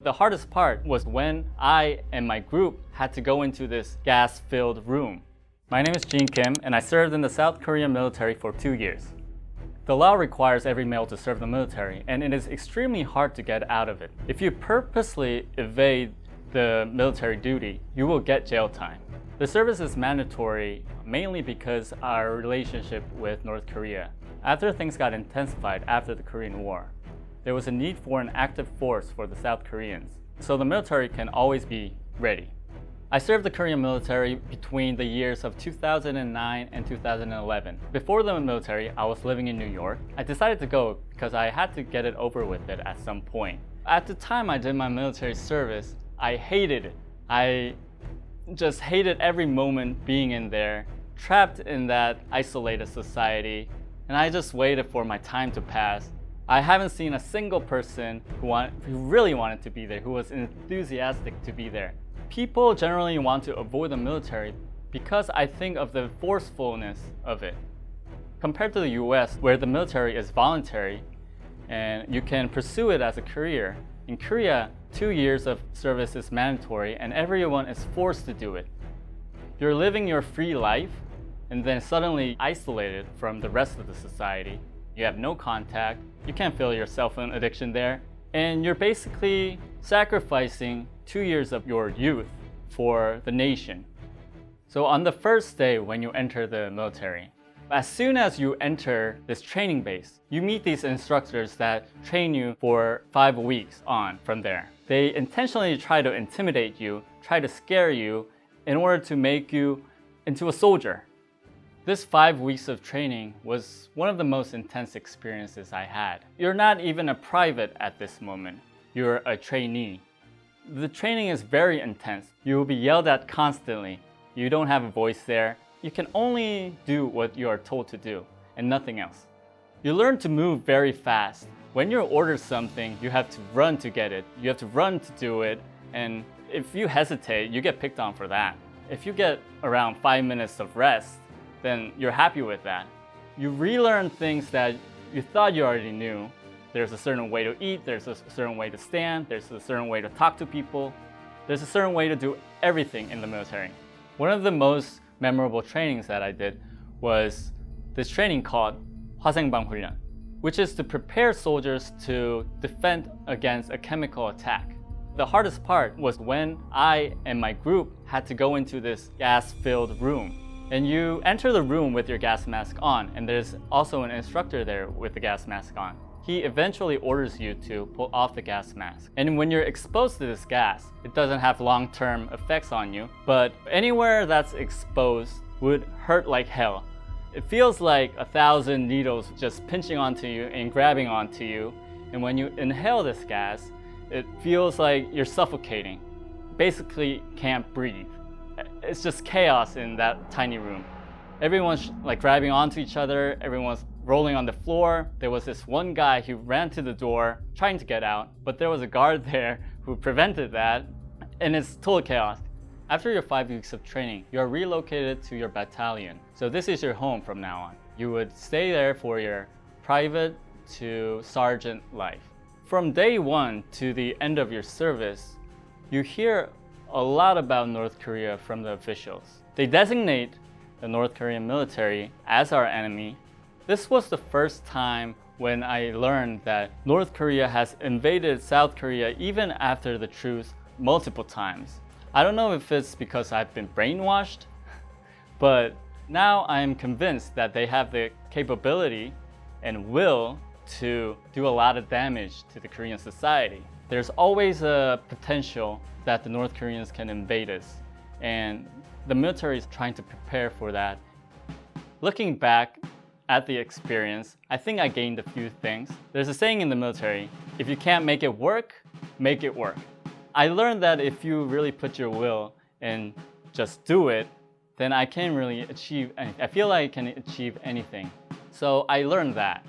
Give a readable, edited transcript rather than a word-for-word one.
The hardest part was when I and my group had to go into this gas-filled room. My name is Jin Kim, and I served in the South Korean military for 2 years. The law requires every male to serve the military, and it is extremely hard to get out of it. If you purposely evade the military duty, you will get jail time. The service is mandatory mainly because our relationship with North Korea. After things got intensified after the Korean War, there was a need for an active force for the South Koreans, so the military can always be ready. I served the Korean military between the years of 2009 and 2011. Before the military, I was living in New York. I decided to go because I had to get it over with it at some point. At the time I did my military service, I hated it. I just hated every moment being in there, trapped in that isolated society, and I just waited for my time to pass. I haven't seen a single person who really wanted to be there, who was enthusiastic to be there. People generally want to avoid the military because I think of the forcefulness of it. Compared to the US, where the military is voluntary and you can pursue it as a career, in Korea, 2 years of service is mandatory and everyone is forced to do it. You're living your free life and then suddenly isolated from the rest of the society. You have no contact, you can't feel your cell phone addiction there, and you're basically sacrificing 2 years of your youth for the nation. So on the first day when you enter the military, as soon as you enter this training base, you meet these instructors that train you for 5 weeks on from there. They intentionally try to intimidate you, try to scare you in order to make you into a soldier. This 5 weeks of training was one of the most intense experiences I had. You're not even a private at this moment. You're a trainee. The training is very intense. You will be yelled at constantly. You don't have a voice there. You can only do what you are told to do and nothing else. You learn to move very fast. When you're ordered something, you have to run to get it. You have to run to do it. And if you hesitate, you get picked on for that. If you get around 5 minutes of rest, then you're happy with that. You relearn things that you thought you already knew. There's a certain way to eat, there's a certain way to stand, there's a certain way to talk to people. There's a certain way to do everything in the military. One of the most memorable trainings that I did was this training called 화생방 훈련, which is to prepare soldiers to defend against a chemical attack. The hardest part was when I and my group had to go into this gas-filled room. And you enter the room with your gas mask on, and there's also an instructor there with the gas mask on. He eventually orders you to pull off the gas mask. And when you're exposed to this gas, it doesn't have long-term effects on you, but anywhere that's exposed would hurt like hell. It feels like 1,000 needles just pinching onto you and grabbing onto you. And when you inhale this gas, it feels like you're suffocating. Basically can't breathe. It's just chaos in that tiny room. Everyone's like grabbing onto each other, everyone's rolling on the floor. There was this one guy who ran to the door trying to get out, but there was a guard there who prevented that, and it's total chaos. After your 5 weeks of training, you're relocated to your battalion. So this is your home from now on. You would stay there for your private to sergeant life. From day 1 to the end of your service, you hear a lot about North Korea from the officials. They designate the North Korean military as our enemy. This was the first time when I learned that North Korea has invaded South Korea even after the truce multiple times. I don't know if it's because I've been brainwashed, but now I am convinced that they have the capability and will to do a lot of damage to the Korean society. There's always a potential that the North Koreans can invade us, and the military is trying to prepare for that. Looking back at the experience, I think I gained a few things. There's a saying in the military, if you can't make it work, make it work. I learned that if you really put your will and just do it, then I can really achieve anything. I feel like I can achieve anything. So I learned that.